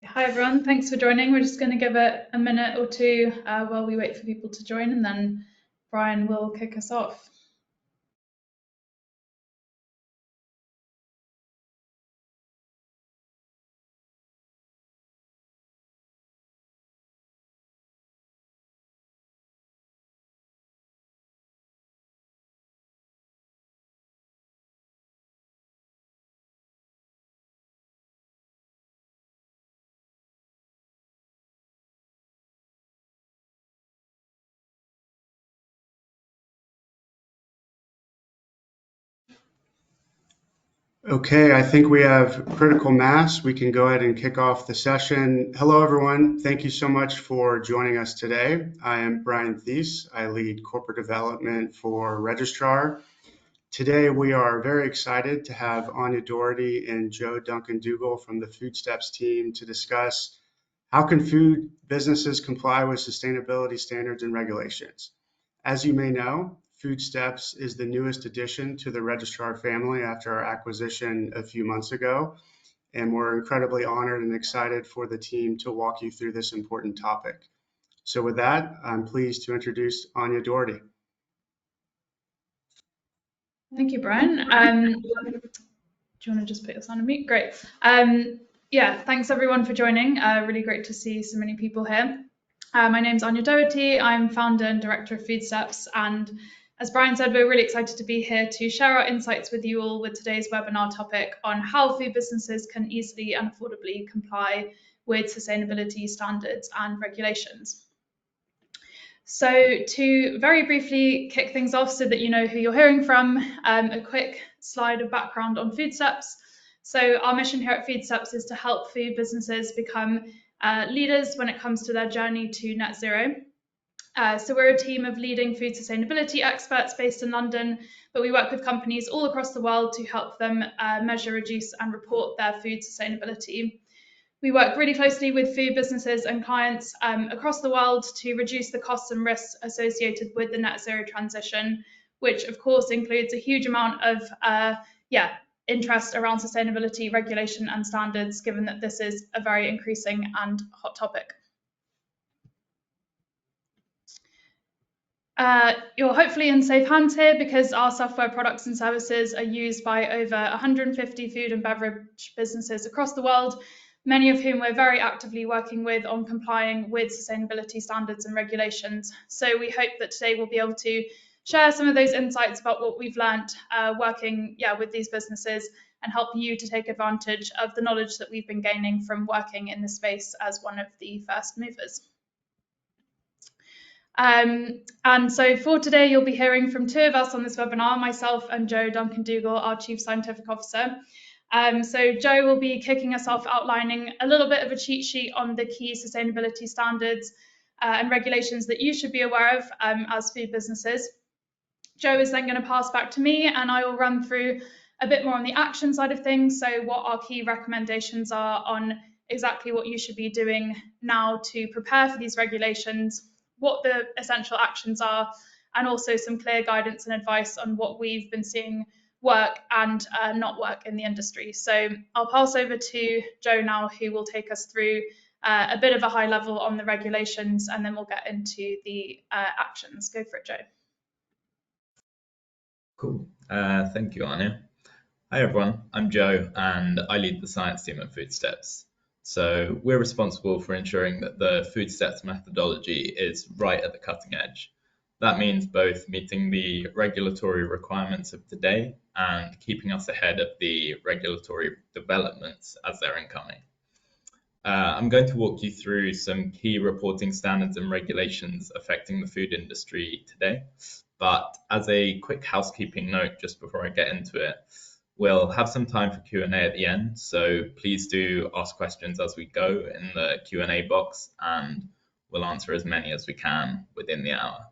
Hi everyone, thanks for joining. We're just going to give it a minute or two while we wait for people to join, and then Brian will kick us off. Okay, I think we have critical mass. We can go ahead and kick off the session. Hello, everyone. Thank you so much for joining us today. I am Brian Thies. I lead corporate development for Registrar. Today, we are very excited to have Anya Doherty and Joe Duncan-Dougal from the Foodsteps team to discuss how can food businesses comply with sustainability standards and regulations. As you may know, Foodsteps is the newest addition to the Registrar family after our acquisition a few months ago, and we're incredibly honored and excited for the team to walk you through this important topic. So with that, I'm pleased to introduce Anya Doherty. Thank you, Brian. Do you want to just put us on mute? Great. Yeah, thanks everyone for joining. Really great to see so many people here. My name's Anya Doherty. I'm founder and director of Foodsteps, and as Brian said, we're really excited to be here to share our insights with you all with today's webinar topic on how food businesses can easily and affordably comply with sustainability standards and regulations. So to very briefly kick things off so that you know who you're hearing from, a quick slide of background on Foodsteps. So our mission here at Foodsteps is to help food businesses become leaders when it comes to their journey to net zero. So we're a team of leading food sustainability experts based in London, but we work with companies all across the world to help them measure, reduce and report their food sustainability. We work really closely with food businesses and clients across the world to reduce the costs and risks associated with the net zero transition, which of course includes a huge amount of interest around sustainability, regulation and standards, given that this is a very increasing and hot topic. You're hopefully in safe hands here because our software products and services are used by over 150 food and beverage businesses across the world, many of whom we're very actively working with on complying with sustainability standards and regulations. So we hope that today we'll be able to share some of those insights about what we've learned working with these businesses and help you to take advantage of the knowledge that we've been gaining from working in the space as one of the first movers. And so for today, you'll be hearing from two of us on this webinar, myself and Joe Duncan-Dougal, our Chief Scientific Officer. So Joe will be kicking us off outlining a little bit of a cheat sheet on the key sustainability standards and regulations that you should be aware of as food businesses. Joe is then going to pass back to me and I will run through a bit more on the action side of things. So what our key recommendations are on exactly what you should be doing now to prepare for these regulations, what the essential actions are, and also some clear guidance and advice on what we've been seeing work and not work in the industry. So I'll pass over to Joe now, who will take us through a bit of a high level on the regulations, and then we'll get into the actions. Go for it, Joe. Cool. Thank you, Anya. Hi, everyone. I'm Joe, and I lead the science team at Foodsteps. So we're responsible for ensuring that the Foodsteps methodology is right at the cutting edge. That means both meeting the regulatory requirements of today and keeping us ahead of the regulatory developments as they're incoming. I'm going to walk you through some key reporting standards and regulations affecting the food industry today. But as a quick housekeeping note, just before I get into it, we'll have some time for Q&A at the end, so please do ask questions as we go in the Q&A box, and we'll answer as many as we can within the hour.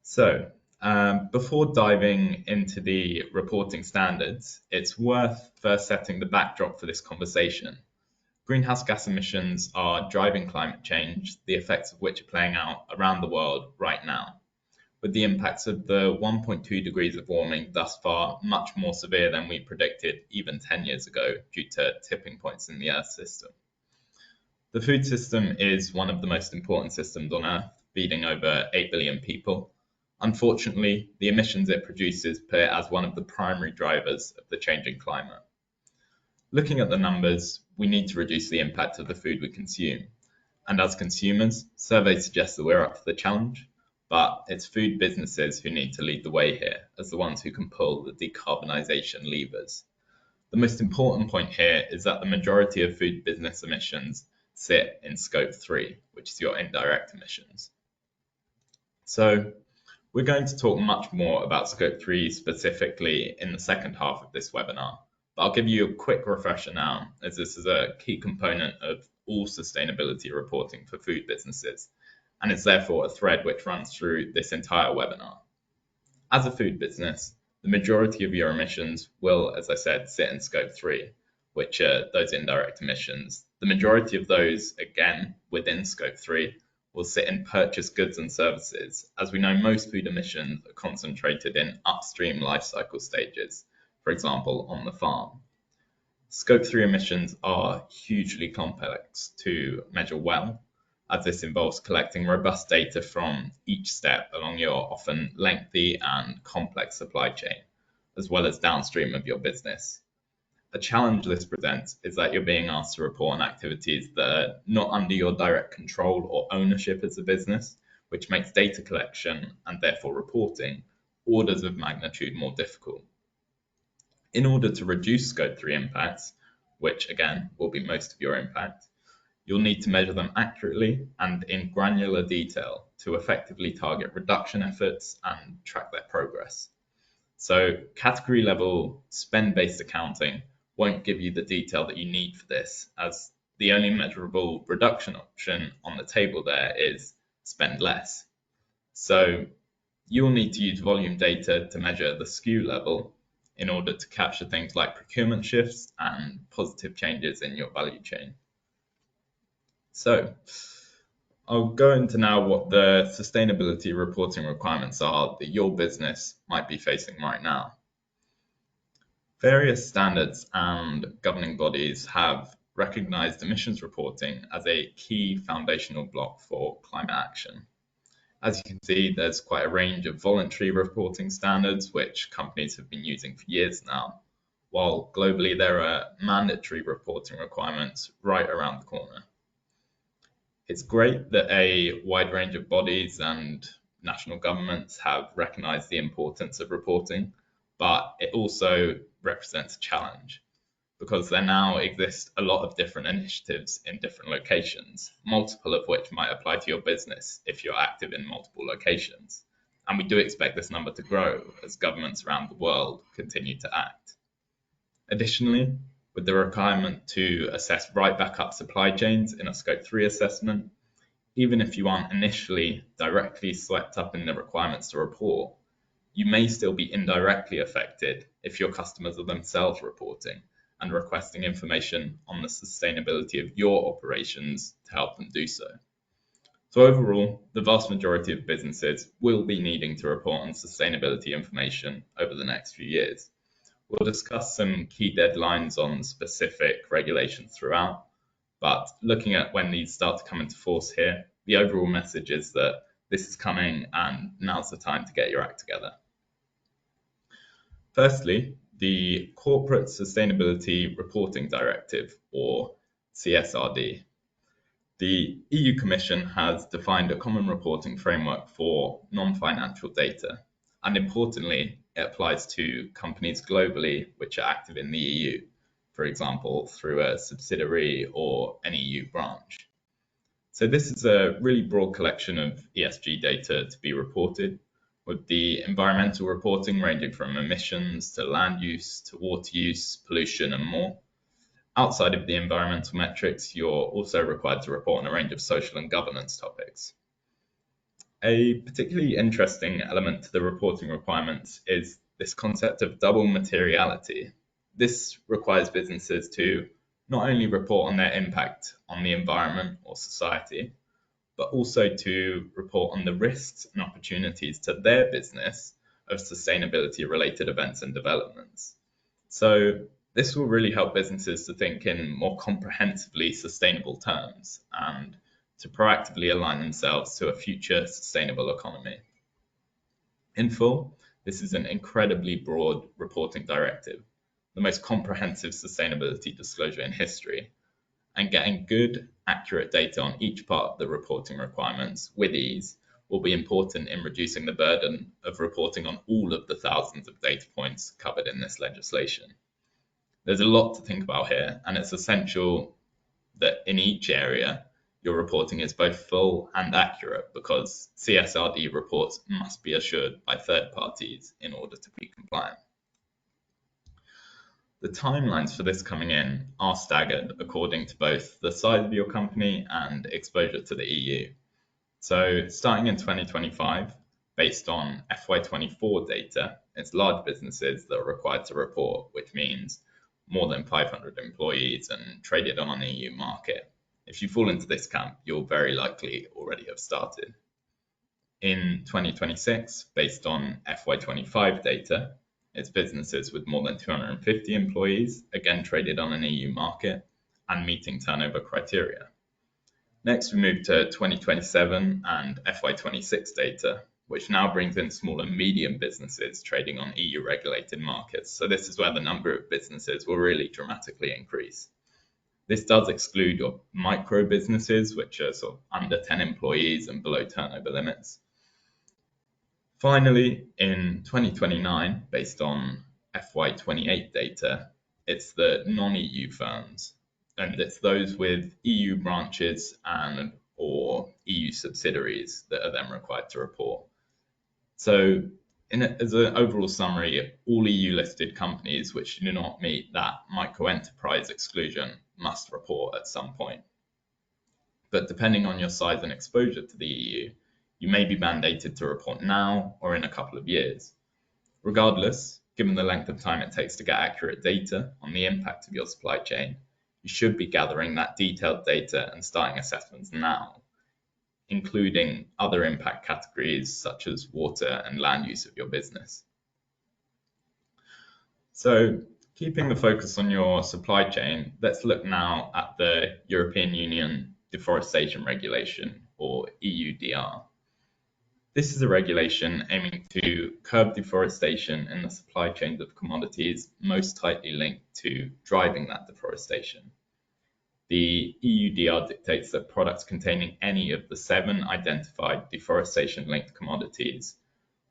So, before diving into the reporting standards, it's worth first setting the backdrop for this conversation. Greenhouse gas emissions are driving climate change, the effects of which are playing out around the world right now, with the impacts of the 1.2 degrees of warming thus far much more severe than we predicted even 10 years ago due to tipping points in the Earth system. The food system is one of the most important systems on Earth, feeding over 8 billion people. Unfortunately, the emissions it produces put it as one of the primary drivers of the changing climate. Looking at the numbers, we need to reduce the impact of the food we consume. And as consumers, surveys suggest that we're up to the challenge, but it's food businesses who need to lead the way here as the ones who can pull the decarbonisation levers. The most important point here is that the majority of food business emissions sit in Scope 3, which is your indirect emissions. So we're going to talk much more about Scope 3 specifically in the second half of this webinar, but I'll give you a quick refresher now, as this is a key component of all sustainability reporting for food businesses, and it's therefore a thread which runs through this entire webinar. As a food business, the majority of your emissions will, as I said, sit in Scope 3, which are those indirect emissions. The majority of those, again, within Scope 3, will sit in purchased goods and services. As we know, most food emissions are concentrated in upstream life cycle stages, for example, on the farm. Scope 3 emissions are hugely complex to measure well, as this involves collecting robust data from each step along your often lengthy and complex supply chain, as well as downstream of your business. A challenge this presents is that you're being asked to report on activities that are not under your direct control or ownership as a business, which makes data collection and therefore reporting orders of magnitude more difficult. In order to reduce Scope 3 impacts, which again will be most of your impact, you'll need to measure them accurately and in granular detail to effectively target reduction efforts and track their progress. So category level spend-based accounting won't give you the detail that you need for this, as the only measurable reduction option on the table there is spend less. So you'll need to use volume data to measure the SKU level in order to capture things like procurement shifts and positive changes in your value chain. So I'll go into now what the sustainability reporting requirements are that your business might be facing right now. Various standards and governing bodies have recognized emissions reporting as a key foundational block for climate action. As you can see, there's quite a range of voluntary reporting standards which companies have been using for years now, while globally there are mandatory reporting requirements right around the corner. It's great that a wide range of bodies and national governments have recognized the importance of reporting, but it also represents a challenge because there now exist a lot of different initiatives in different locations, multiple of which might apply to your business if you're active in multiple locations. And we do expect this number to grow as governments around the world continue to act. Additionally, with the requirement to assess right back up supply chains in a Scope 3 assessment, even if you aren't initially directly swept up in the requirements to report, you may still be indirectly affected if your customers are themselves reporting and requesting information on the sustainability of your operations to help them do so. So overall, the vast majority of businesses will be needing to report on sustainability information over the next few years. We'll discuss some key deadlines on specific regulations throughout, but looking at when these start to come into force here, the overall message is that this is coming and now's the time to get your act together. Firstly, the Corporate Sustainability Reporting Directive, or CSRD. The EU Commission has defined a common reporting framework for non-financial data, and importantly, it applies to companies globally which are active in the EU, for example, through a subsidiary or an EU branch. So this is a really broad collection of ESG data to be reported, with the environmental reporting ranging from emissions to land use to water use, pollution and more. Outside of the environmental metrics, you're also required to report on a range of social and governance topics. A particularly interesting element to the reporting requirements is this concept of double materiality. This requires businesses to not only report on their impact on the environment or society, but also to report on the risks and opportunities to their business of sustainability related events and developments. So This will really help businesses to think in more comprehensively sustainable terms and to proactively align themselves to a future sustainable economy. In full, this is an incredibly broad reporting directive, the most comprehensive sustainability disclosure in history, and getting good, accurate data on each part of the reporting requirements with ease will be important in reducing the burden of reporting on all of the thousands of data points covered in this legislation. There's a lot to think about here, and it's essential that in each area, your reporting is both full and accurate because CSRD reports must be assured by third parties in order to be compliant. The timelines for this coming in are staggered according to both the size of your company and exposure to the EU. So starting in 2025, based on FY24 data, it's large businesses that are required to report, which means more than 500 employees and traded on an EU market. If you fall into this camp, you'll very likely already have started. In 2026, based on FY25 data, it's businesses with more than 250 employees, again traded on an EU market and meeting turnover criteria. Next, we move to 2027 and FY26 data, which now brings in small and medium businesses trading on EU regulated markets. So this is where the number of businesses will really dramatically increase. This does exclude your micro businesses, which are sort of under 10 employees and below turnover limits. Finally, in 2029, based on FY28 data, it's the non-EU firms, and it's those with EU branches and or EU subsidiaries that are then required to report. So as an overall summary, all EU listed companies which do not meet that micro-enterprise exclusion must report at some point. But depending on your size and exposure to the EU, you may be mandated to report now or in a couple of years. Regardless, given the length of time it takes to get accurate data on the impact of your supply chain, you should be gathering that detailed data and starting assessments now, including other impact categories such as water and land use of your business. So, keeping the focus on your supply chain, let's look now at the European Union Deforestation Regulation, or EUDR. This is a regulation aiming to curb deforestation in the supply chains of commodities most tightly linked to driving that deforestation. The EUDR dictates that products containing any of the 7 identified deforestation-linked commodities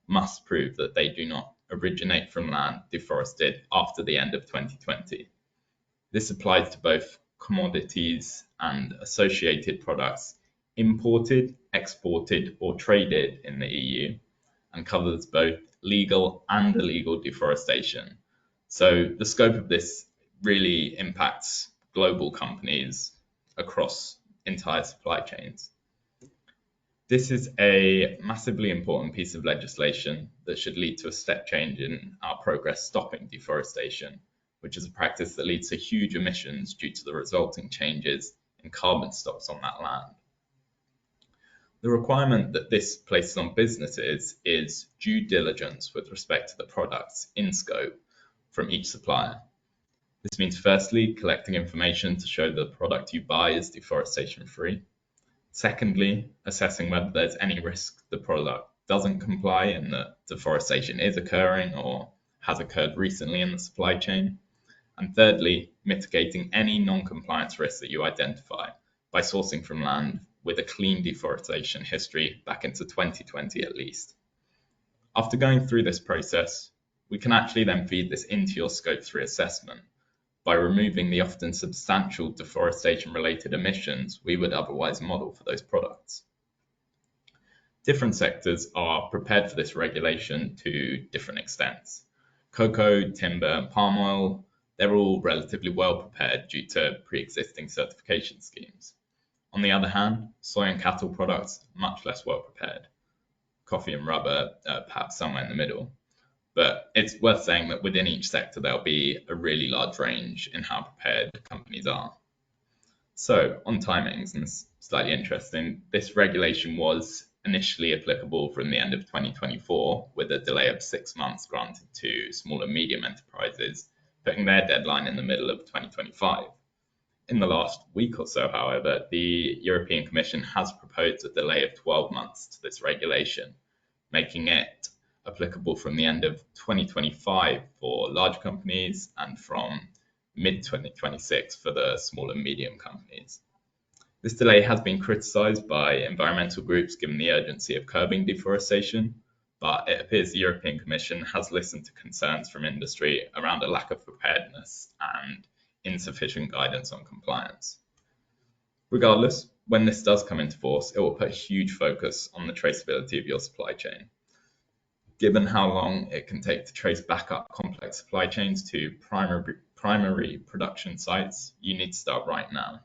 must prove that they do not originate from land deforested after the end of 2020. This applies to both commodities and associated products imported, exported, or traded in the EU, and covers both legal and illegal deforestation. So the scope of this really impacts global companies across entire supply chains. This is a massively important piece of legislation that should lead to a step change in our progress stopping deforestation, which is a practice that leads to huge emissions due to the resulting changes in carbon stocks on that land. The requirement that this places on businesses is due diligence with respect to the products in scope from each supplier. This means firstly, collecting information to show the product you buy is deforestation free. Secondly, assessing whether there's any risk the product doesn't comply and that deforestation is occurring or has occurred recently in the supply chain. And thirdly, mitigating any non-compliance risks that you identify by sourcing from land with a clean deforestation history back into 2020 at least. After going through this process, we can actually then feed this into your Scope 3 assessment by removing the often substantial deforestation-related emissions we would otherwise model for those products. Different sectors are prepared for this regulation to different extents. Cocoa, timber, and palm oil, they're all relatively well prepared due to pre-existing certification schemes. On the other hand, soy and cattle products, much less well prepared. Coffee and rubber, perhaps somewhere in the middle. But it's worth saying that within each sector, there'll be a really large range in how prepared companies are. So on timings, and it's slightly interesting, this regulation was initially applicable from the end of 2024 with a delay of 6 months granted to small and medium enterprises putting their deadline in the middle of 2025. In the last week or so, however, the European Commission has proposed a delay of 12 months to this regulation, making it applicable from the end of 2025 for large companies and from mid-2026 for the small and medium companies. This delay has been criticised by environmental groups given the urgency of curbing deforestation, but it appears the European Commission has listened to concerns from industry around a lack of preparedness and insufficient guidance on compliance. Regardless, when this does come into force, it will put a huge focus on the traceability of your supply chain. Given how long it can take to trace back up complex supply chains to primary production sites, you need to start right now.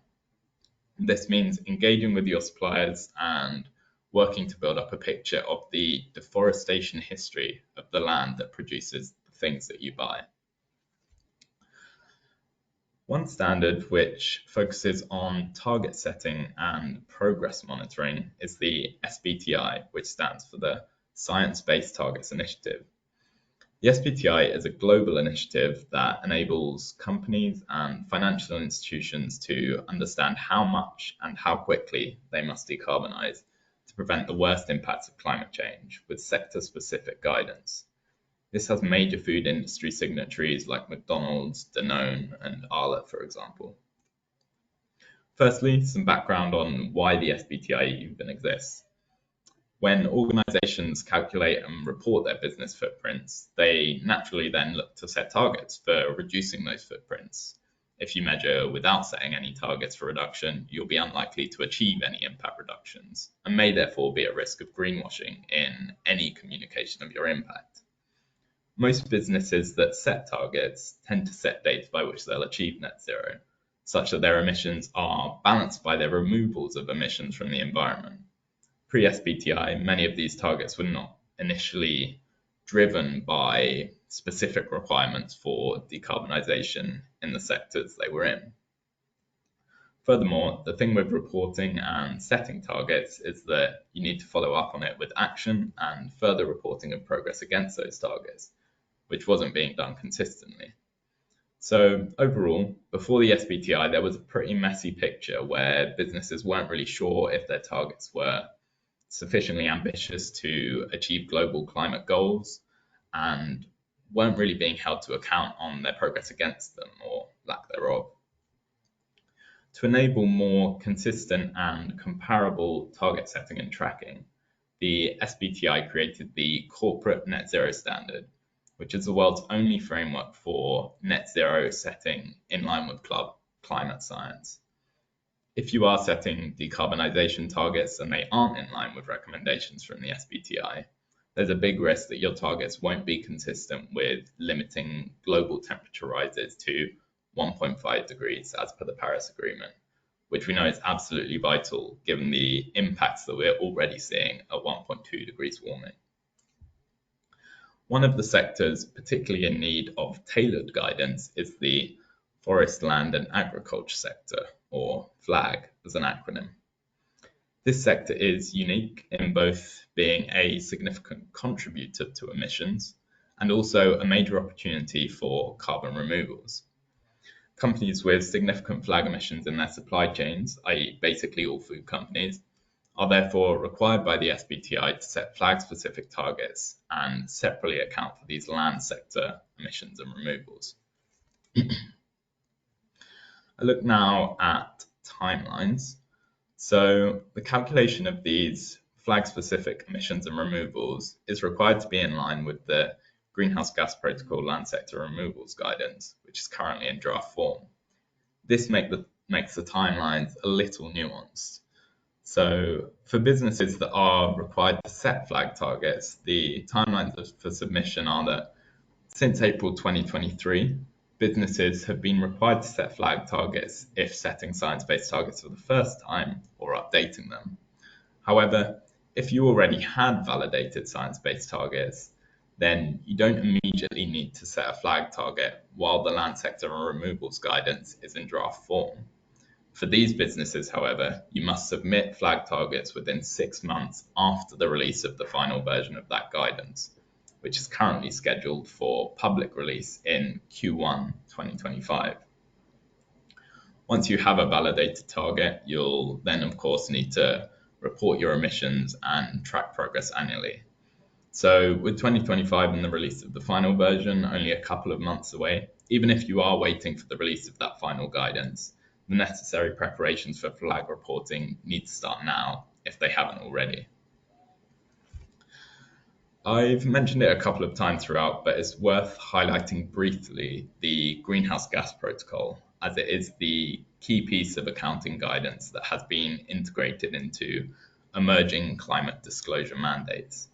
This means engaging with your suppliers and working to build up a picture of the deforestation history of the land that produces the things that you buy. One standard which focuses on target setting and progress monitoring is the SBTi, which stands for the Science-Based Targets Initiative. The SBTi is a global initiative that enables companies and financial institutions to understand how much and how quickly they must decarbonize to prevent the worst impacts of climate change with sector-specific guidance. This has major food industry signatories like McDonald's, Danone, and Arla, for example. Firstly, some background on why the SBTi even exists. When organizations calculate and report their business footprints, they naturally then look to set targets for reducing those footprints. If you measure without setting any targets for reduction, you'll be unlikely to achieve any impact reductions and may therefore be at risk of greenwashing in any communication of your impact. Most businesses that set targets tend to set dates by which they'll achieve net zero, such that their emissions are balanced by their removals of emissions from the environment. Pre-SBTi, many of these targets were not initially driven by specific requirements for decarbonisation in the sectors they were in. Furthermore, the thing with reporting and setting targets is that you need to follow up on it with action and further reporting of progress against those targets, which wasn't being done consistently. So overall, before the SBTi, there was a pretty messy picture where businesses weren't really sure if their targets were sufficiently ambitious to achieve global climate goals and weren't really being held to account on their progress against them or lack thereof. To enable more consistent and comparable target setting and tracking, the SBTi created the Corporate Net Zero Standard, which is the world's only framework for net zero setting in line with climate science. If you are setting decarbonisation targets and they aren't in line with recommendations from the SBTi, there's a big risk that your targets won't be consistent with limiting global temperature rises to 1.5 degrees as per the Paris Agreement, which we know is absolutely vital given the impacts that we're already seeing at 1.2 degrees warming. One of the sectors particularly in need of tailored guidance is the Forest, Land and Agriculture sector, or FLAG as an acronym. This sector is unique in both being a significant contributor to emissions and also a major opportunity for carbon removals. Companies with significant FLAG emissions in their supply chains, i.e. basically all food companies, are therefore required by the SBTi to set FLAG-specific targets and separately account for these land sector emissions and removals. I look now at timelines. So the calculation of these FLAG-specific emissions and removals is required to be in line with the Greenhouse Gas Protocol Land Sector Removals Guidance, which is currently in draft form. This makes the timelines a little nuanced. So for businesses that are required to set FLAG targets, the timelines for submission are that since April 2023, businesses have been required to set FLAG targets if setting science-based targets for the first time or updating them. However, if you already had validated science-based targets, then you don't immediately need to set a FLAG target while the land sector and removals guidance is in draft form. For these businesses, however, you must submit FLAG targets within 6 months after the release of the final version of that guidance, which is currently scheduled for public release in Q1 2025. Once you have a validated target, you'll then, of course, need to report your emissions and track progress annually. So with 2025 and the release of the final version only a couple of months away, even if you are waiting for the release of that final guidance, the necessary preparations for flag reporting need to start now if they haven't already. I've mentioned it a couple of times throughout, but it's worth highlighting briefly the greenhouse gas protocol, as it is the key piece of accounting guidance that has been integrated into emerging climate disclosure mandates.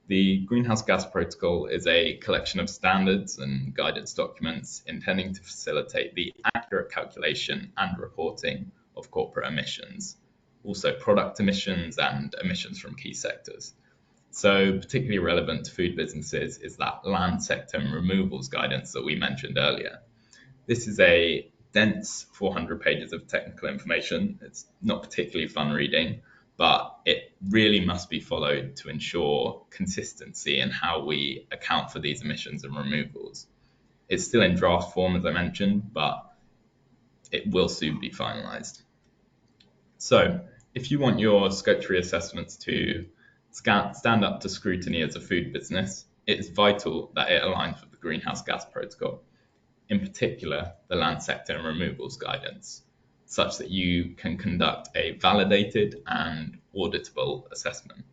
The Greenhouse Gas Protocol is a collection of standards and guidance documents intending to facilitate the accurate calculation and reporting of corporate emissions, also product emissions and emissions from key sectors. So particularly relevant to food businesses is that land sector and removals guidance that we mentioned earlier. This is a dense 400 pages of technical information. It's not particularly fun reading, but it really must be followed to ensure consistency in how we account for these emissions and removals. It's still in draft form, as I mentioned, but it will soon be finalised. So if you want your Scope 3 assessments to stand up to scrutiny as a food business, it is vital that it aligns with the Greenhouse Gas Protocol, in particular the land sector and removals guidance, such that you can conduct a validated and auditable assessment.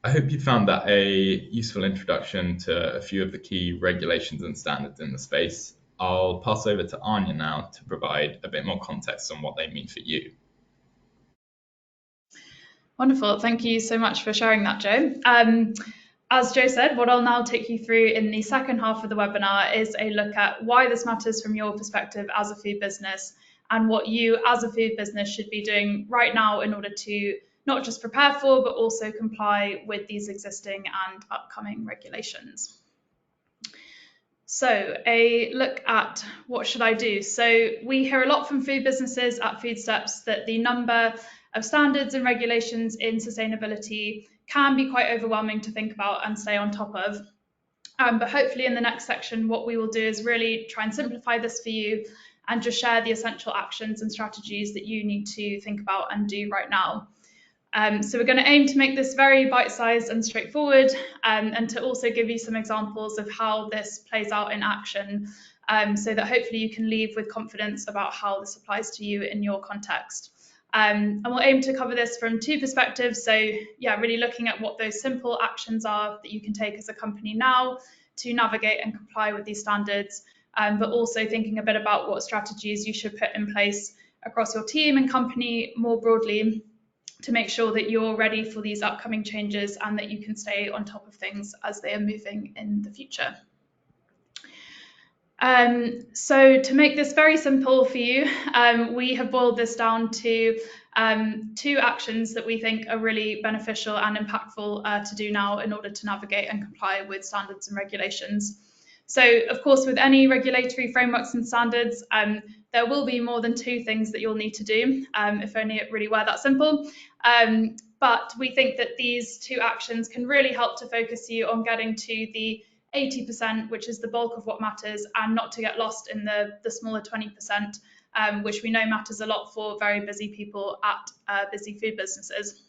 I hope you found that a useful introduction to a few of the key regulations and standards in the space. I'll pass over to Anya now to provide a bit more context on what they mean for you. Wonderful. Thank you so much for sharing that, Joe. As Joe said, what I'll now take you through in the second half of the webinar is a look at why this matters from your perspective as a food business and what you as a food business should be doing right now in order to not just prepare for, but also comply with these existing and upcoming regulations. So a look at what should I do? So we hear a lot from food businesses at Foodsteps that the number of standards and regulations in sustainability can be quite overwhelming to think about and stay on top of. But hopefully in the next section, what we will do is really try and simplify this for you and just share the essential actions and strategies that you need to think about and do right now. So we're going to aim to make this very bite-sized and straightforward, and to also give you some examples of how this plays out in action, so that hopefully you can leave with confidence about how this applies to you in your context. And we'll aim to cover this from two perspectives. So yeah, really looking at what those simple actions are that you can take as a company now to navigate and comply with these standards, but also thinking a bit about what strategies you should put in place across your team and company more broadly to make sure that you're ready for these upcoming changes and that you can stay on top of things as they are moving in the future. So to make this very simple for you, we have boiled this down to two actions that we think are really beneficial and impactful to do now in order to navigate and comply with standards and regulations. So of course, with any regulatory frameworks and standards, there will be more than two things that you'll need to do, if only it really were that simple. But we think that these two actions can really help to focus you on getting to the 80%, which is the bulk of what matters, and not to get lost in the smaller 20%, which we know matters a lot for very busy people at busy food businesses.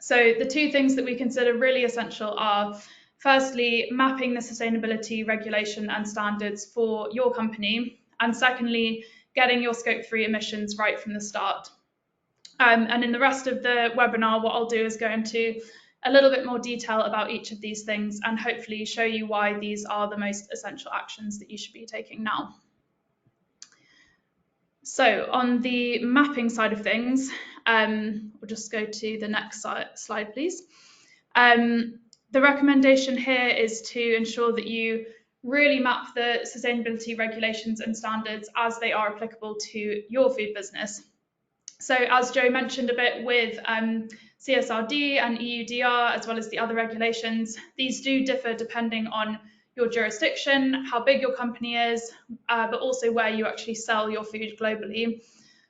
So the two things that we consider really essential are, firstly, mapping the sustainability regulation and standards for your company, and secondly, getting your Scope 3 emissions right from the start. And in the rest of the webinar, what I'll do is go into a little bit more detail about each of these things and hopefully show you why these are the most essential actions that you should be taking now. So on the mapping side of things, we'll just go to the next slide, please. The recommendation here is to ensure that you really map the sustainability regulations and standards as they are applicable to your food business. So as Joe mentioned a bit with CSRD and EUDR, as well as the other regulations, these do differ depending on your jurisdiction, how big your company is, but also where you actually sell your food globally.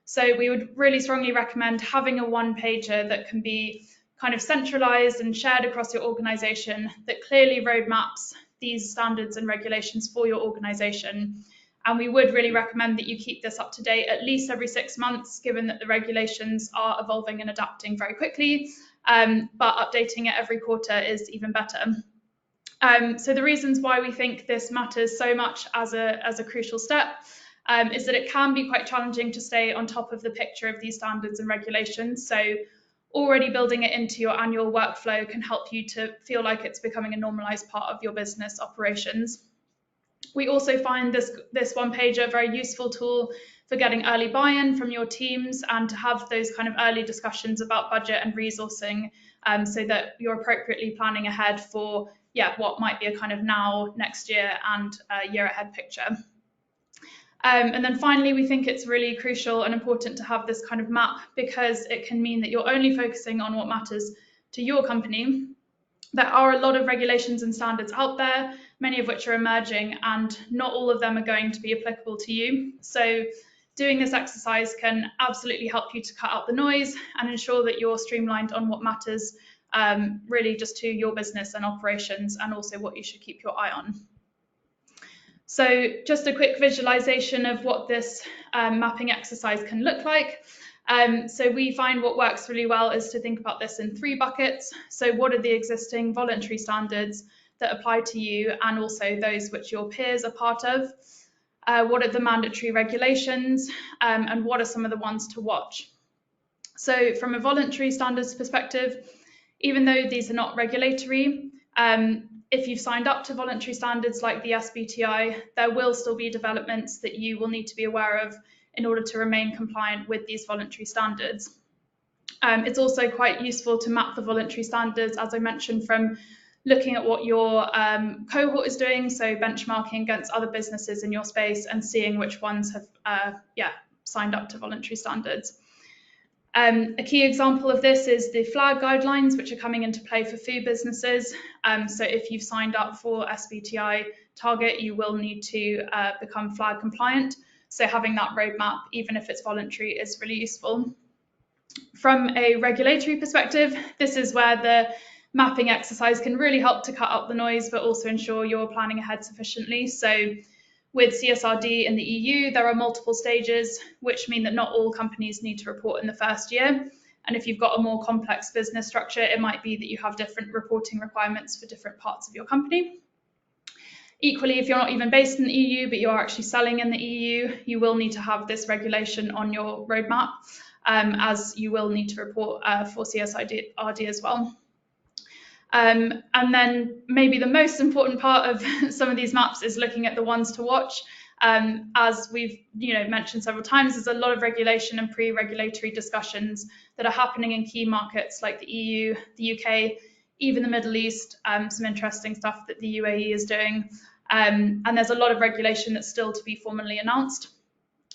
So we would really strongly recommend having a one-pager that can be kind of centralized and shared across your organization that clearly roadmaps these standards and regulations for your organization. And we would really recommend that you keep this up to date at least every 6 months, given that the regulations are evolving and adapting very quickly, but updating it every quarter is even better. So the reasons why we think this matters so much as a crucial step is that it can be quite challenging to stay on top of the picture of these standards and regulations. So already building it into your annual workflow can help you to feel like it's becoming a normalized part of your business operations. We also find this one-pager a very useful tool for getting early buy-in from your teams and to have those kind of early discussions about budget and resourcing so that you're appropriately planning ahead for what might be a kind of now, next year and year ahead picture. And then finally, we think it's really crucial and important to have this kind of map because it can mean that you're only focusing on what matters to your company. There are a lot of regulations and standards out there, many of which are emerging, and not all of them are going to be applicable to you. So doing this exercise can absolutely help you to cut out the noise and ensure that you're streamlined on what matters really just to your business and operations, and also what you should keep your eye on. So just a quick visualization of what this mapping exercise can look like. So we find what works really well is to think about this in 3 buckets. So what are the existing voluntary standards that apply to you and also those which your peers are part of? What are the mandatory regulations and what are some of the ones to watch? So from a voluntary standards perspective, even though these are not regulatory, if you've signed up to voluntary standards like the SBTi, there will still be developments that you will need to be aware of in order to remain compliant with these voluntary standards. It's also quite useful to map the voluntary standards, as I mentioned, from looking at what your cohort is doing, so benchmarking against other businesses in your space and seeing which ones have signed up to voluntary standards. A key example of this is the flag guidelines, which are coming into play for food businesses. So if you've signed up for SBTi target, you will need to become flag compliant. So having that roadmap, even if it's voluntary, is really useful. From a regulatory perspective, this is where the mapping exercise can really help to cut out the noise, but also ensure you're planning ahead sufficiently. So with CSRD in the EU, there are multiple stages, which mean that not all companies need to report in the first year. And if you've got a more complex business structure, it might be that you have different reporting requirements for different parts of your company. Equally, if you're not even based in the EU, but you are actually selling in the EU, you will need to have this regulation on your roadmap, as you will need to report for CSRD as well. And then maybe the most important part of some of these maps is looking at the ones to watch. As we've mentioned several times, there's a lot of regulation and pre-regulatory discussions that are happening in key markets like the EU, the UK, even the Middle East, some interesting stuff that the UAE is doing. And there's a lot of regulation that's still to be formally announced.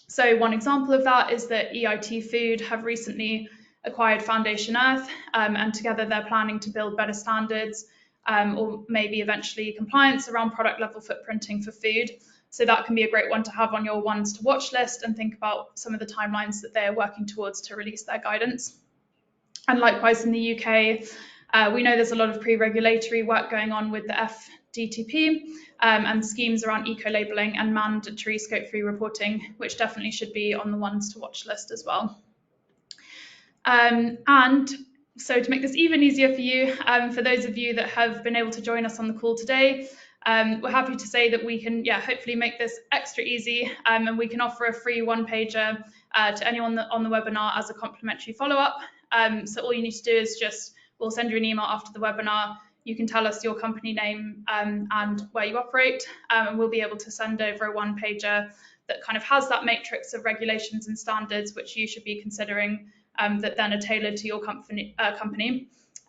So one example of that is that EIT Food have recently acquired Foundation Earth, and together they're planning to build better standards or maybe eventually compliance around product level footprinting for food. So that can be a great one to have on your ones to watch list and think about some of the timelines that they're working towards to release their guidance. And likewise in the UK, we know there's a lot of pre-regulatory work going on with the FDTP and schemes around eco-labelling and mandatory scope 3 reporting, which definitely should be on the ones to watch list as well. And so to make this even easier for you, for those of you that have been able to join us on the call today, we're happy to say that we can hopefully make this extra easy, and we can offer a free one-pager to anyone on the webinar as a complimentary follow-up. So all you need to do is we'll send you an email after the webinar. You can tell us your company name and where you operate, and we'll be able to send over a one-pager that kind of has that matrix of regulations and standards which you should be considering that then are tailored to your company.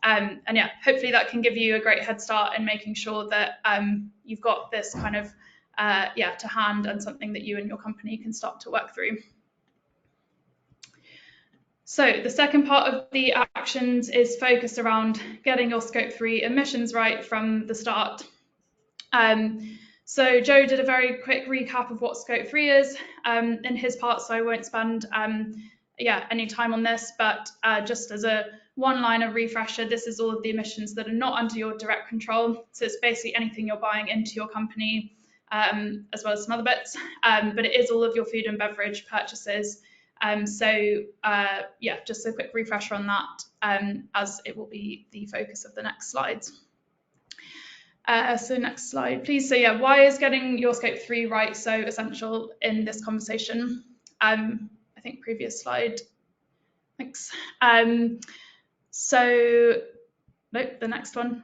And hopefully that can give you a great head start in making sure that you've got this kind of to hand and something that you and your company can start to work through. So the second part of the actions is focused around getting your scope 3 emissions right from the start. So Joe did a very quick recap of what scope 3 is in his part, so I won't spend any time on this, but just as a one-liner refresher, this is all of the emissions that are not under your direct control. So it's basically anything you're buying into your company, as well as some other bits, but it is all of your food and beverage purchases. Yeah, just a quick refresher on that, as it will be the focus of the next slides. So next slide, please. So yeah, why is getting your scope 3 right so essential in this conversation? I think previous slide, thanks. So, nope, the next one.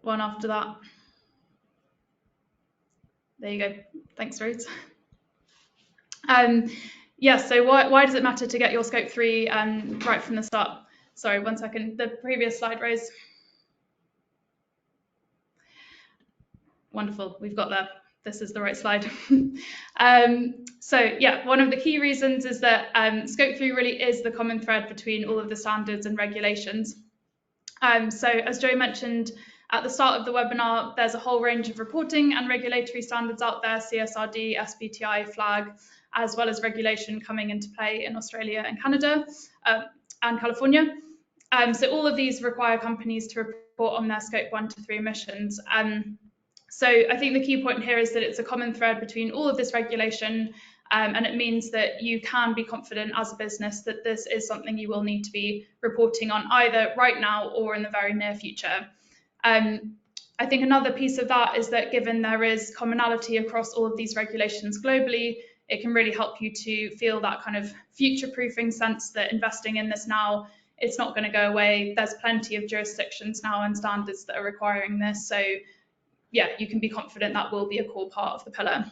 One after that. There you go. Thanks, Rose. Yeah, so why does it matter to get your scope 3 right from the start? Sorry, 1 second. The previous slide, Rose. Wonderful, we've got there. This is the right slide. So yeah, one of the key reasons is that scope 3 really is the common thread between all of the standards and regulations. So as Joe mentioned at the start of the webinar, there's a whole range of reporting and regulatory standards out there, CSRD, SBTi, FLAG, as well as regulation coming into play in Australia and Canada and California. So all of these require companies to report on their scope 1 to 3 emissions. So I think the key point here is that it's a common thread between all of this regulation, and it means that you can be confident as a business that this is something you will need to be reporting on either right now or in the very near future. I think another piece of that is that given there is commonality across all of these regulations globally, it can really help you to feel that kind of future-proofing sense that investing in this now, it's not going to go away. There's plenty of jurisdictions now and standards that are requiring this. So yeah, you can be confident that will be a core part of the pillar.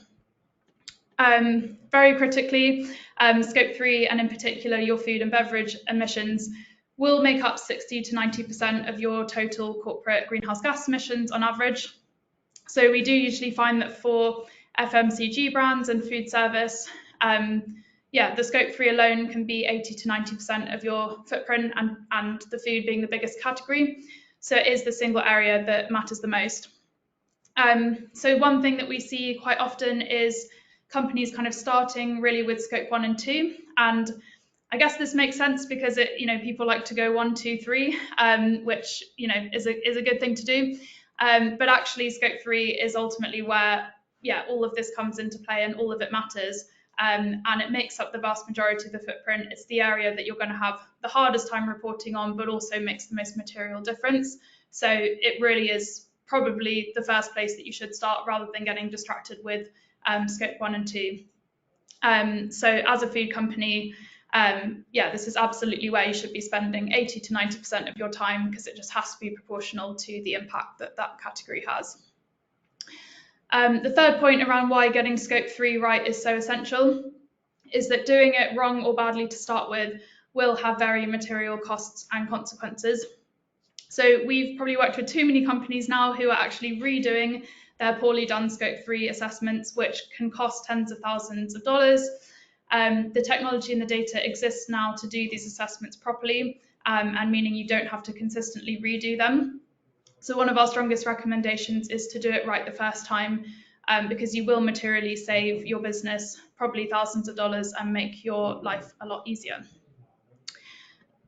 Very critically, scope 3 and in particular your food and beverage emissions will make up 60 to 90% of your total corporate greenhouse gas emissions on average. So we do usually find that for FMCG brands and food service, yeah, the scope 3 alone can be 80 to 90% of your footprint, and the food being the biggest category. So it is the single area that matters the most. So one thing that we see quite often is companies kind of starting really with scope 1 and 2, and I guess this makes sense because people like to go 1, 2, 3, which is a good thing to do. But actually, scope 3 is ultimately where all of this comes into play and all of it matters, and it makes up the vast majority of the footprint. It's the area that you're going to have the hardest time reporting on, but also makes the most material difference. So it really is probably the first place that you should start rather than getting distracted with scope 1 and 2. So as a food company, this is absolutely where you should be spending 80 to 90% of your time, because it just has to be proportional to the impact that that category has. The third point around why getting scope 3 right is so essential is that doing it wrong or badly to start with will have very material costs and consequences. So we've probably worked with too many companies now who are actually redoing their poorly done scope 3 assessments, which can cost tens of thousands of dollars. The technology and the data exists now to do these assessments properly, and meaning you don't have to consistently redo them. So one of our strongest recommendations is to do it right the first time, because you will materially save your business probably thousands of dollars and make your life a lot easier.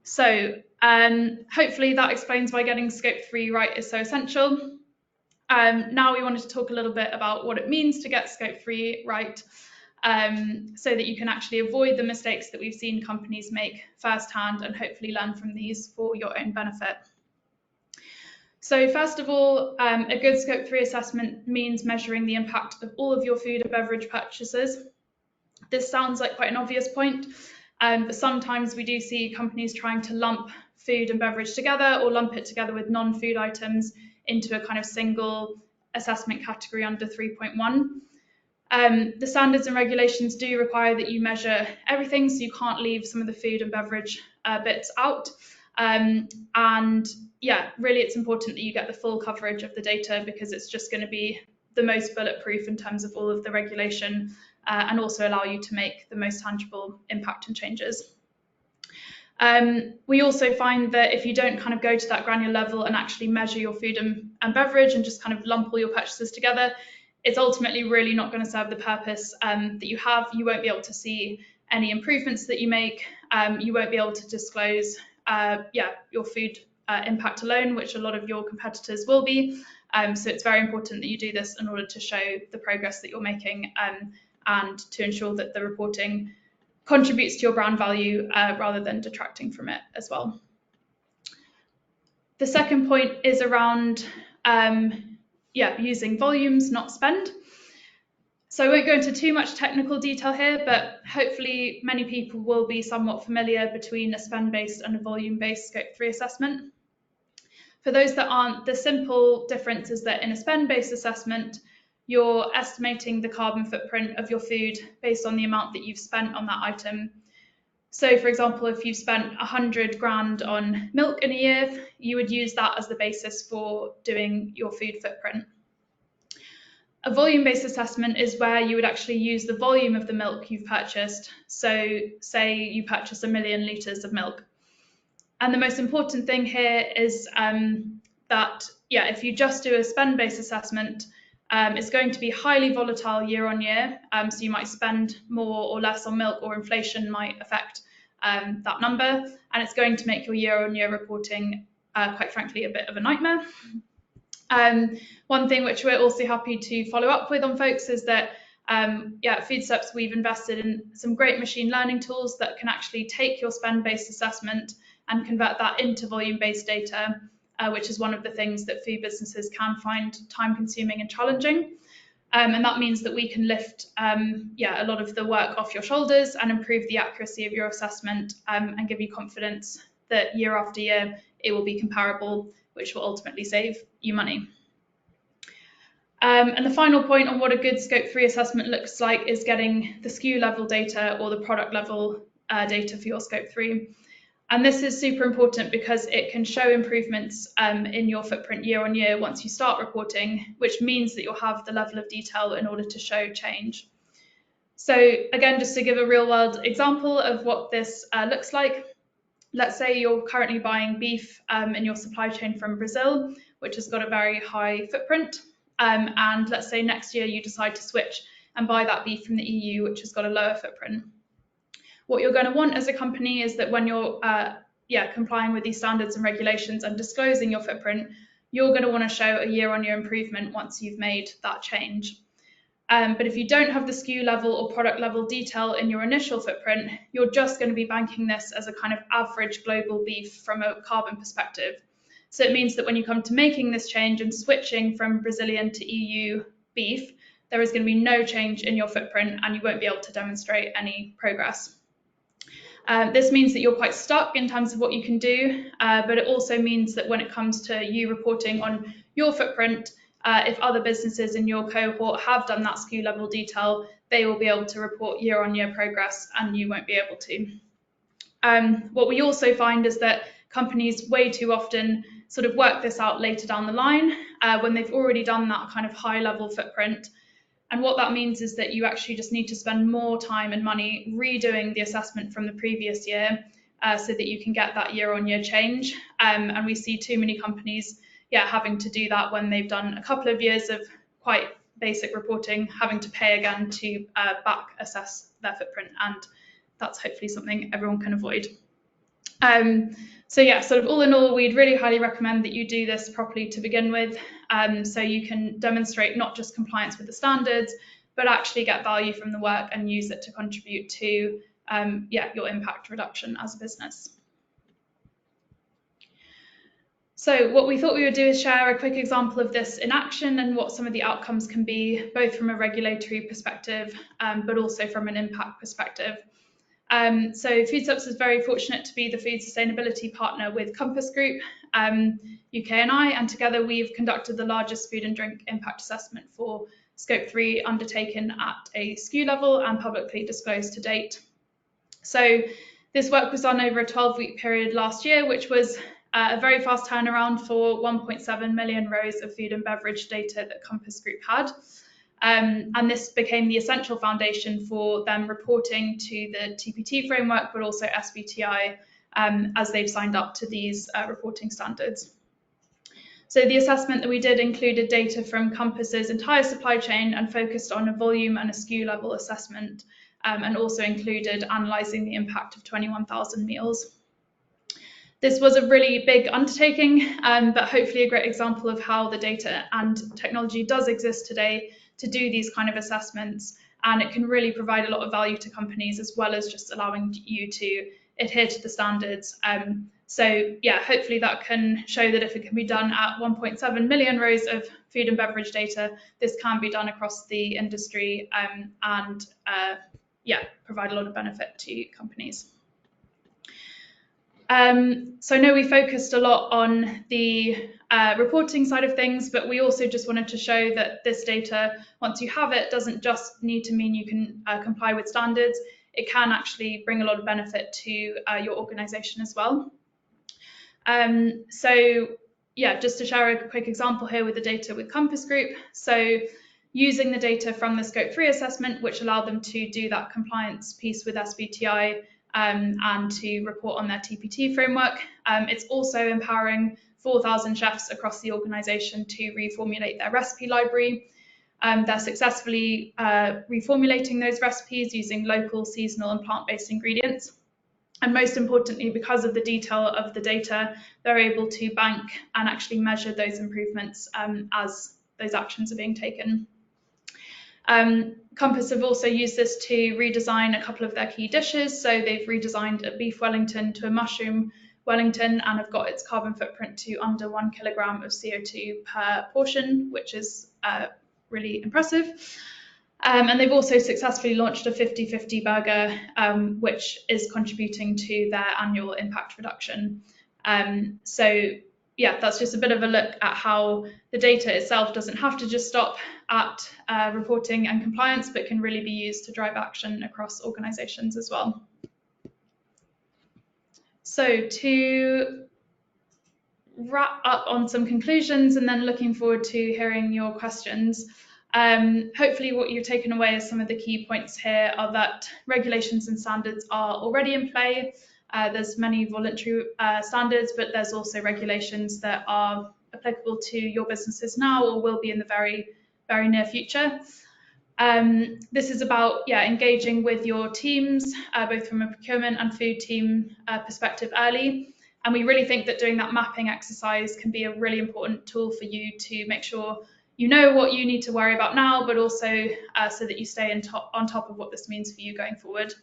So hopefully that explains why getting scope 3 right is so essential. Now we wanted to talk a little bit about what it means to get scope 3 right, so that you can actually avoid the mistakes that we've seen companies make firsthand and hopefully learn from these for your own benefit. So first of all, a good scope 3 assessment means measuring the impact of all of your food and beverage purchases. This sounds like quite an obvious point, but sometimes we do see companies trying to lump food and beverage together or lump it together with non-food items into a kind of single assessment category under 3.1. The standards and regulations do require that you measure everything, so you can't leave some of the food and beverage bits out. And yeah, really it's important that you get the full coverage of the data, because it's just going to be the most bulletproof in terms of all of the regulation, and also allow you to make the most tangible impact and changes. We also find that if you don't kind of go to that granular level and actually measure your food and beverage and just kind of lump all your purchases together, it's ultimately really not going to serve the purpose that you have. You won't be able to see any improvements that you make. You won't be able to disclose your food impact alone, which a lot of your competitors will be. So it's very important that you do this in order to show the progress that you're making and to ensure that the reporting contributes to your brand value rather than detracting from it as well. The second point is around using volumes, not spend. So I won't go into too much technical detail here, but hopefully many people will be somewhat familiar between a spend-based and a volume-based Scope 3 assessment. For those that aren't, the simple difference is that in a spend-based assessment, you're estimating the carbon footprint of your food based on the amount that you've spent on that item. So for example, if you've spent 100 grand on milk in a year, you would use that as the basis for doing your food footprint. A volume-based assessment is where you would actually use the volume of the milk you've purchased. So say you purchase 1 million litres of milk. And the most important thing here is that if you just do a spend-based assessment, it's going to be highly volatile year on year. So you might spend more or less on milk, or inflation might affect that number. And it's going to make your year on year reporting, quite frankly, a bit of a nightmare. One thing which we're also happy to follow up with on folks is that at Foodsteps, we've invested in some great machine learning tools that can actually take your spend-based assessment and convert that into volume-based data, which is one of the things that food businesses can find time-consuming and challenging. And that means that we can lift a lot of the work off your shoulders and improve the accuracy of your assessment and give you confidence that year after year it will be comparable, which will ultimately save you money. And the final point on what a good Scope 3 assessment looks like is getting the SKU level data or the product level data for your Scope 3. And this is super important because it can show improvements in your footprint year on year once you start reporting, which means that you'll have the level of detail in order to show change. So again, just to give a real world example of what this looks like, let's say you're currently buying beef in your supply chain from Brazil, which has got a very high footprint. And let's say next year you decide to switch and buy that beef from the EU, which has got a lower footprint. What you're going to want as a company is that when you're complying with these standards and regulations and disclosing your footprint, you're going to want to show a year-on-year improvement once you've made that change. But if you don't have the SKU level or product level detail in your initial footprint, you're just going to be banking this as a kind of average global beef from a carbon perspective. So it means that when you come to making this change and switching from Brazilian to EU beef, there is going to be no change in your footprint and you won't be able to demonstrate any progress. This means that you're quite stuck in terms of what you can do, but it also means that when it comes to you reporting on your footprint, if other businesses in your cohort have done that SKU level detail, they will be able to report year-on-year progress and you won't be able to. What we also find is that companies way too often sort of work this out later down the line when they've already done that kind of high level footprint. And what that means is that you actually just need to spend more time and money redoing the assessment from the previous year so that you can get that year-on-year change. And we see too many companies having to do that when they've done a couple of years of quite basic reporting, having to pay again to back assess their footprint. And that's hopefully something everyone can avoid. Sort of all in all, we'd really highly recommend that you do this properly to begin with, so you can demonstrate not just compliance with the standards, but actually get value from the work and use it to contribute to your impact reduction as a business. So what we thought we would do is share a quick example of this in action and what some of the outcomes can be, both from a regulatory perspective, but also from an impact perspective. So Foodsteps is very fortunate to be the food sustainability partner with Compass Group, UK and I, and together we've conducted the largest food and drink impact assessment for Scope 3 undertaken at a SKU level and publicly disclosed to date. So this work was done over a 12-week period last year, which was a very fast turnaround for 1.7 million rows of food and beverage data that Compass Group had. And this became the essential foundation for them reporting to the TPT framework, but also SBTi, as they've signed up to these reporting standards. So the assessment that we did included data from Compass's entire supply chain and focused on a volume and a SKU level assessment, and also included analysing the impact of 21,000 meals. This was a really big undertaking, but hopefully a great example of how the data and technology does exist today to do these kind of assessments, and it can really provide a lot of value to companies as well as just allowing you to adhere to the standards. So yeah, hopefully that can show that if it can be done at 1.7 million rows of food and beverage data, this can be done across the industry, and yeah, provide a lot of benefit to companies. So I know we focused a lot on the reporting side of things, but we also just wanted to show that this data, once you have it, doesn't just need to mean you can comply with standards. It can actually bring a lot of benefit to your organisation as well. So yeah, just to share a quick example here with the data with Compass Group. So using the data from the Scope 3 assessment, which allowed them to do that compliance piece with SBTi, and to report on their TPT framework. It's also empowering 4,000 chefs across the organisation to reformulate their recipe library. They're successfully reformulating those recipes using local, seasonal and plant-based ingredients. And most importantly, because of the detail of the data, they're able to bank and actually measure those improvements as those actions are being taken. Compass have also used this to redesign a couple of their key dishes. So they've redesigned a beef Wellington to a mushroom Wellington and have got its carbon footprint to under 1 kilogram of CO2 per portion, which is really impressive. And they've also successfully launched a 50-50 burger, which is contributing to their annual impact reduction. So yeah, that's just a bit of a look at how the data itself doesn't have to just stop at reporting and compliance, but can really be used to drive action across organisations as well. So to wrap up on some conclusions and then looking forward to hearing your questions, hopefully what you've taken away as some of the key points here are that regulations and standards are already in play. There's many voluntary standards, but there's also regulations that are applicable to your businesses now or will be in the very, very near future. This is about engaging with your teams, both from a procurement and food team perspective early. And we really think that doing that mapping exercise can be a really important tool for you to make sure you know what you need to worry about now, but also so that you stay on top of what this means for you going forward.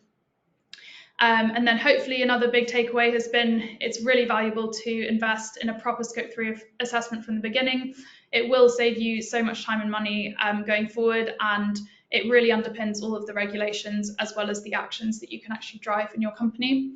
And then hopefully another big takeaway has been it's really valuable to invest in a proper Scope 3 assessment from the beginning. It will save you so much time and money going forward, and it really underpins all of the regulations as well as the actions that you can actually drive in your company.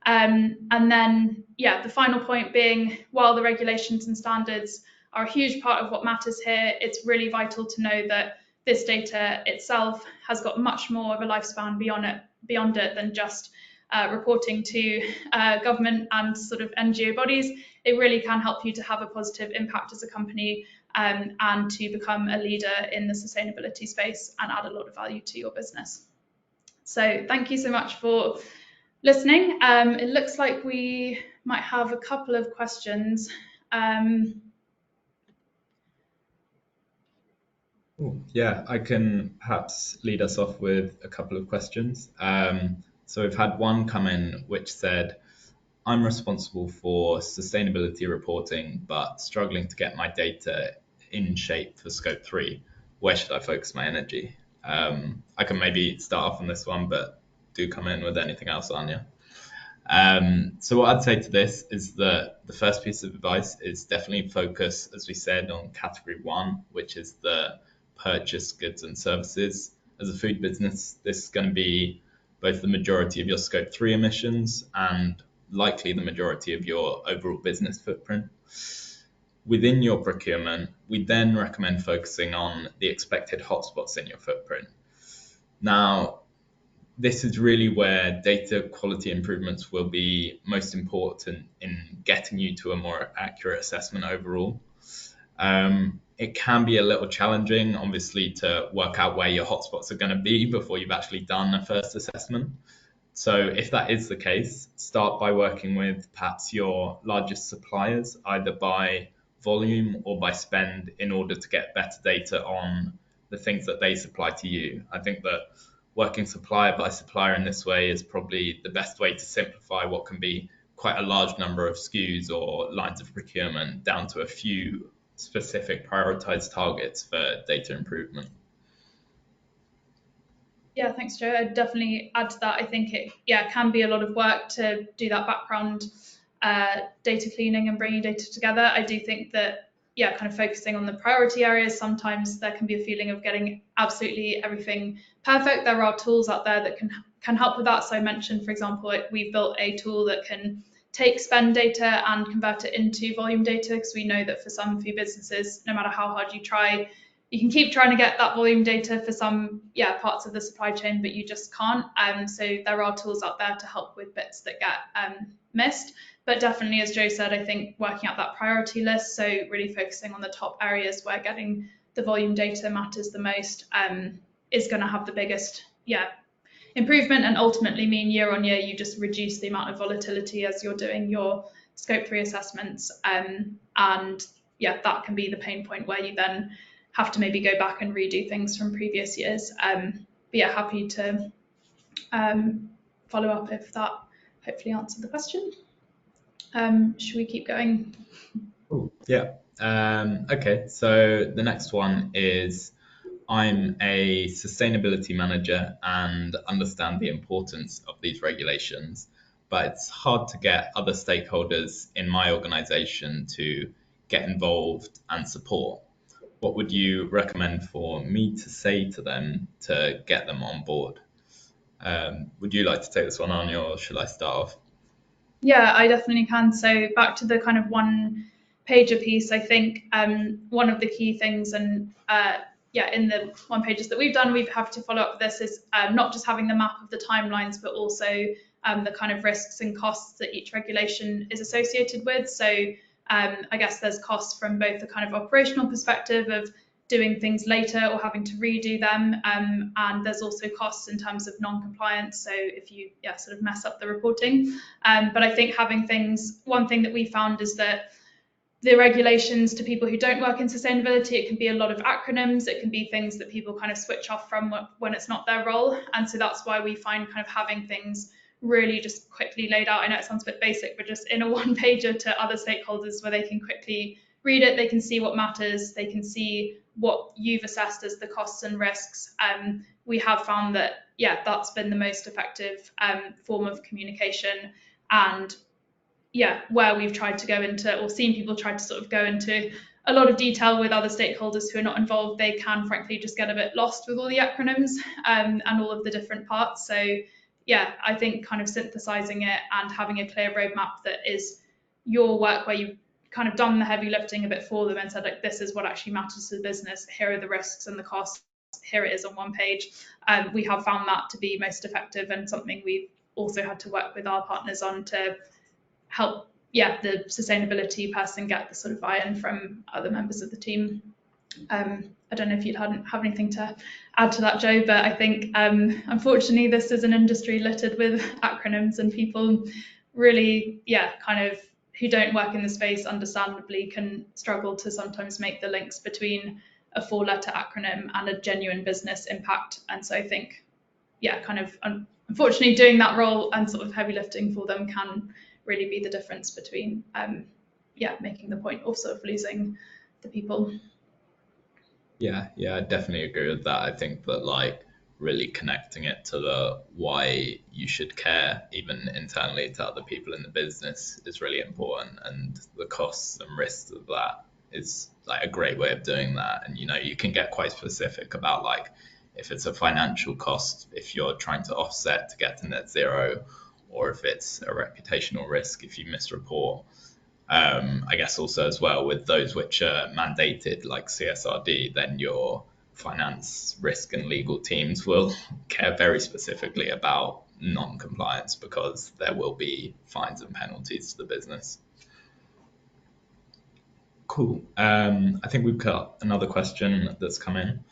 And then, the final point being, while the regulations and standards are a huge part of what matters here, it's really vital to know that this data itself has got much more of a lifespan beyond it than just reporting to government and sort of NGO bodies. It really can help you to have a positive impact as a company and to become a leader in the sustainability space and add a lot of value to your business. So thank you so much for listening. It looks like we might have a couple of questions. Yeah, I can perhaps lead us off with a couple of questions. So we've had one come in which said, I'm responsible for sustainability reporting, but struggling to get my data in shape for Scope 3. Where should I focus my energy? I can maybe start off on this one, but do come in with anything else, Anya. So what I'd say to this is that the first piece of advice is definitely focus, as we said, on category 1, which is the purchased goods and services. As a food business, this is going to be both the majority of your Scope 3 emissions and likely the majority of your overall business footprint. Within your procurement, we then recommend focusing on the expected hotspots in your footprint. Now, this is really where data quality improvements will be most important in getting you to a more accurate assessment overall. It can be a little challenging, obviously, to work out where your hotspots are going to be before you've actually done a first assessment. So if that is the case, start by working with perhaps your largest suppliers, either by volume or by spend in order to get better data on the things that they supply to you. I think that working supplier by supplier in this way is probably the best way to simplify what can be quite a large number of SKUs or lines of procurement down to a few specific prioritized targets for data improvement. Yeah, thanks, Joe. I'd definitely add to that. I think it can be a lot of work to do that background data cleaning and bringing data together. I do think that kind of focusing on the priority areas, sometimes there can be a feeling of getting absolutely everything perfect. There are tools out there that can help with that. So I mentioned, for example, we've built a tool that can take spend data and convert it into volume data, because we know that for some few businesses, no matter how hard you try, you can keep trying to get that volume data for some parts of the supply chain, but you just can't. So there are tools out there to help with bits that get missed. But definitely, as Joe said, I think working out that priority list, so really focusing on the top areas where getting the volume data matters the most, is going to have the biggest improvement, and ultimately mean year on year you just reduce the amount of volatility as you're doing your scope 3 assessments. And that can be the pain point where you then have to maybe go back and redo things from previous years. But happy to follow up if that hopefully answered the question. Should we keep going? Ooh, yeah. Okay, so the next one is, I'm a sustainability manager and understand the importance of these regulations, but it's hard to get other stakeholders in my organization to get involved and support. What would you recommend for me to say to them to get them on board? Would you like to take this one on, or should I start off? Yeah, I definitely can. So back to the kind of one pager piece, I think one of the key things, and in the one pages that we've done, we have to follow up with this, is not just having the map of the timelines, but also the kind of risks and costs that each regulation is associated with. So I guess there's costs from both the kind of operational perspective of doing things later or having to redo them, and there's also costs in terms of non-compliance, so if you sort of mess up the reporting. But I think having one thing that we found is that the regulations, to people who don't work in sustainability, it can be a lot of acronyms, it can be things that people kind of switch off from when it's not their role, and so that's why we find kind of having things really just quickly laid out. I know it sounds a bit basic, but just in a one pager to other stakeholders where they can quickly read it, they can see what matters, they can see what you've assessed as the costs and risks. We have found that that's been the most effective form of communication, and where we've tried to go into, or seen people try to sort of go into a lot of detail with other stakeholders who are not involved, they can frankly just get a bit lost with all the acronyms and all of the different parts. So I think kind of synthesizing it and having a clear roadmap that is your work, where you've kind of done the heavy lifting a bit for them and said, like, this is what actually matters to the business, here are the risks and the costs, here it is on one page. We have found that to be most effective, and something we've also had to work with our partners on to help the sustainability person get the sort of buy-in from other members of the team. I don't know if you'd have anything to add to that, Joe, but I think unfortunately this is an industry littered with acronyms, and people really kind of who don't work in the space understandably can struggle to sometimes make the links between a 4-letter acronym and a genuine business impact. And so I think kind of unfortunately doing that role and sort of heavy lifting for them can really be the difference between making the point or sort of losing the people. Yeah, I definitely agree with that. I think that like really connecting it to the why you should care, even internally to other people in the business, is really important, and the costs and risks of that is like a great way of doing that. And you can get quite specific about like if it's a financial cost, if you're trying to offset to get to net zero, or if it's a reputational risk if you misreport. I guess also as well with those which are mandated like CSRD, then your finance, risk and legal teams will care very specifically about non-compliance, because there will be fines and penalties to the business. Cool. I think we've got another question that's come in.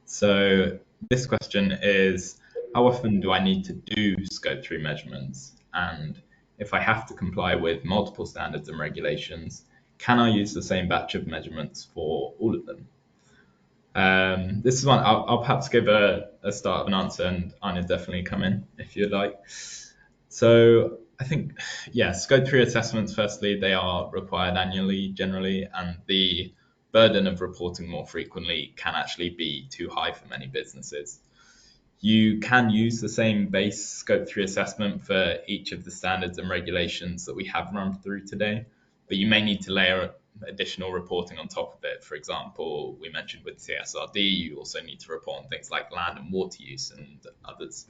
So this question is, how often do I need to do scope 3 measurements? And if I have to comply with multiple standards and regulations, can I use the same batch of measurements for all of them? This is one I'll perhaps give a start of an answer, and Anya definitely come in if you'd like. So I think, yeah, Scope 3 assessments, firstly, they are required annually generally, and the burden of reporting more frequently can actually be too high for many businesses. You can use the same base Scope 3 assessment for each of the standards and regulations that we have run through today, but you may need to layer additional reporting on top of it. For example, we mentioned with CSRD, you also need to report on things like land and water use and others.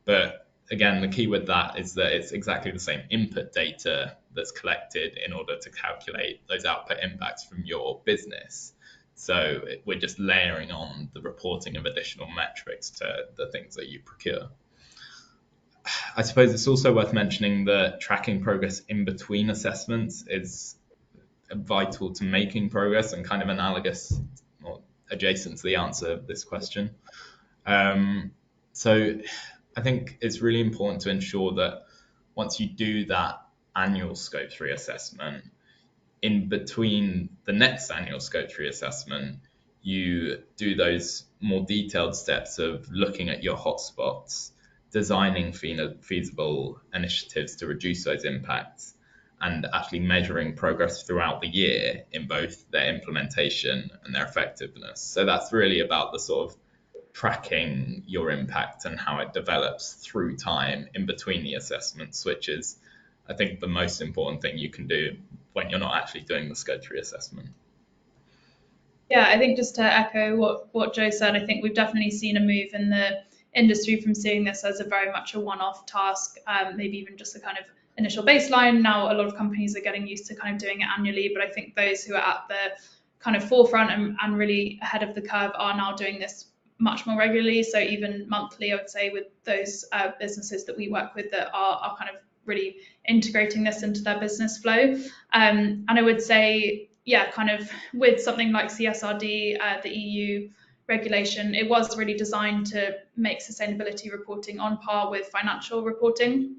But again, the key with that is that it's exactly the same input data that's collected in order to calculate those output impacts from your business. So we're just layering on the reporting of additional metrics to the things that you procure. I suppose it's also worth mentioning that tracking progress in between assessments is vital to making progress and kind of analogous or adjacent to the answer of this question. So I think it's really important to ensure that once you do that annual Scope 3 assessment, in between the next annual Scope 3 assessment, you do those more detailed steps of looking at your hotspots, designing feasible initiatives to reduce those impacts, and actually measuring progress throughout the year in both their implementation and their effectiveness. So that's really about the sort of tracking your impact and how it develops through time in between the assessments, which is, I think, the most important thing you can do when you're not actually doing the Scope 3 assessment. Yeah, I think just to echo what Joe said, I think we've definitely seen a move in the industry from seeing this as a very much a one-off task, maybe even just a kind of initial baseline. Now a lot of companies are getting used to kind of doing it annually, but I think those who are at the kind of forefront and really ahead of the curve are now doing this much more regularly. So even monthly, I would say, with those businesses that we work with that are kind of really integrating this into their business flow. And I would say, yeah, kind of with something like CSRD, the EU regulation, it was really designed to make sustainability reporting on par with financial reporting.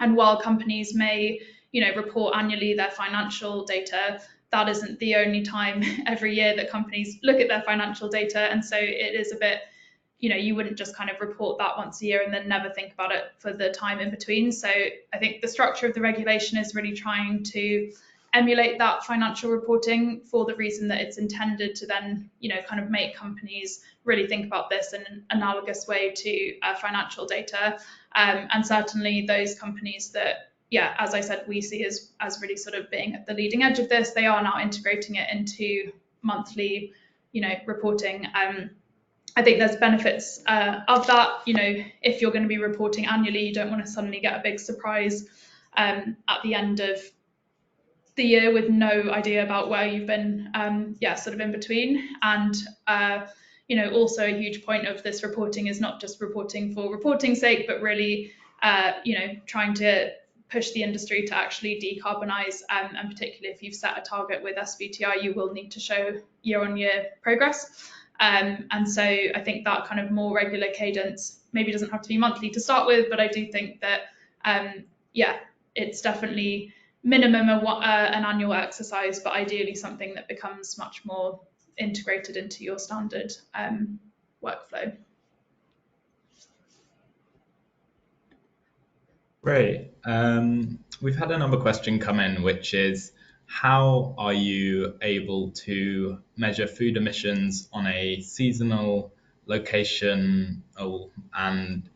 And while companies may, report annually their financial data, that isn't the only time every year that companies look at their financial data. And so it is a bit, you wouldn't just kind of report that once a year and then never think about it for the time in between. So I think the structure of the regulation is really trying to emulate that financial reporting for the reason that it's intended to then, kind of make companies really think about this in an analogous way to financial data. And certainly those companies that, yeah, as I said, we see as really sort of being at the leading edge of this, they are now integrating it into monthly, reporting. I think there's benefits of that. If you're going to be reporting annually, you don't want to suddenly get a big surprise at the end of the year with no idea about where you've been, sort of in between. And, also a huge point of this reporting is not just reporting for reporting's sake, but really, trying to push the industry to actually decarbonize. And particularly if you've set a target with SBTi, you will need to show year-on-year progress. And so I think that kind of more regular cadence maybe doesn't have to be monthly to start with, but I do think that, it's definitely minimum an annual exercise, but ideally something that becomes much more integrated into your standard workflow. Great. We've had another question come in, which is, how are you able to measure food emissions on a seasonal, location, and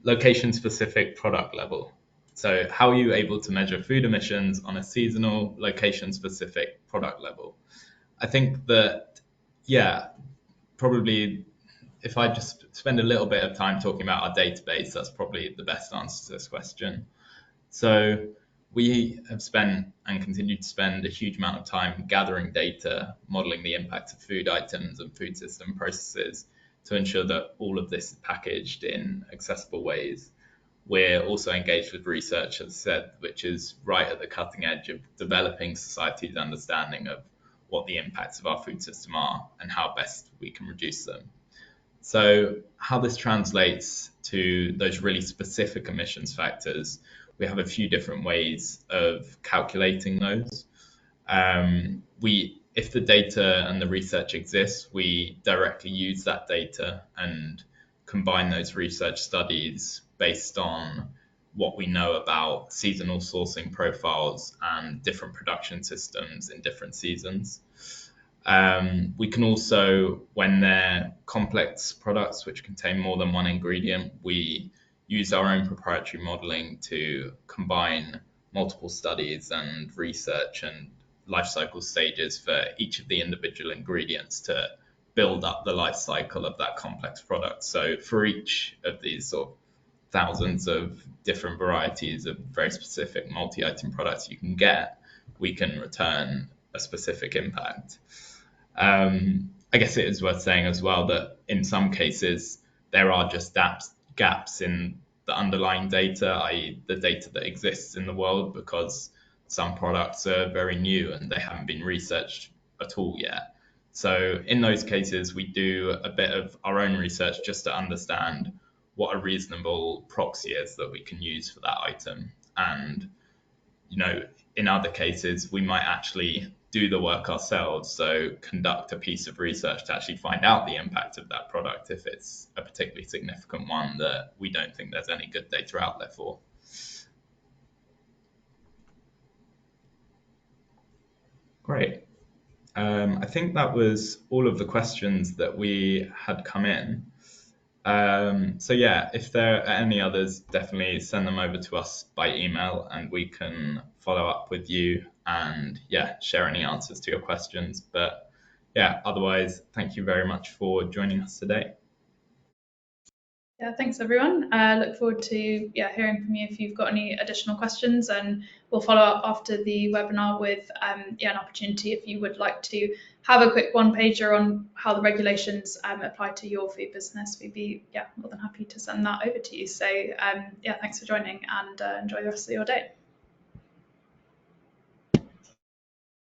location-specific product level? So how are you able to measure food emissions on a seasonal, location-specific product level? I think that, probably if I just spend a little bit of time talking about our database, that's probably the best answer to this question. So we have spent and continue to spend a huge amount of time gathering data, modeling the impact of food items and food system processes to ensure that all of this is packaged in accessible ways. We're also engaged with research, as I said, which is right at the cutting edge of developing society's understanding of what the impacts of our food system are and how best we can reduce them. So how this translates to those really specific emissions factors, we have a few different ways of calculating those. If the data and the research exists, we directly use that data and combine those research studies based on what we know about seasonal sourcing profiles and different production systems in different seasons. We can also, when they're complex products which contain more than one ingredient, we use our own proprietary modeling to combine multiple studies and research and life cycle stages for each of the individual ingredients to build up the life cycle of that complex product. So for each of these sort of thousands of different varieties of very specific multi-item products you can get, we can return a specific impact. I guess it is worth saying as well that in some cases there are just gaps in the underlying data, i.e. the data that exists in the world, because some products are very new and they haven't been researched at all yet. So in those cases, we do a bit of our own research just to understand what a reasonable proxy is that we can use for that item. And, in other cases, we might actually do the work ourselves, so conduct a piece of research to actually find out the impact of that product if it's a particularly significant one that we don't think there's any good data out there for. Great. I think that was all of the questions that we had come in. So yeah, if there are any others, definitely send them over to us by email and we can follow up with you and share any answers to your questions. But otherwise, thank you very much for joining us today. Yeah, thanks everyone. Look forward to hearing from you if you've got any additional questions, and we'll follow up after the webinar with an opportunity if you would like to have a quick one-pager on how the regulations apply to your food business. We'd be more than happy to send that over to you. So thanks for joining and enjoy the rest of your day.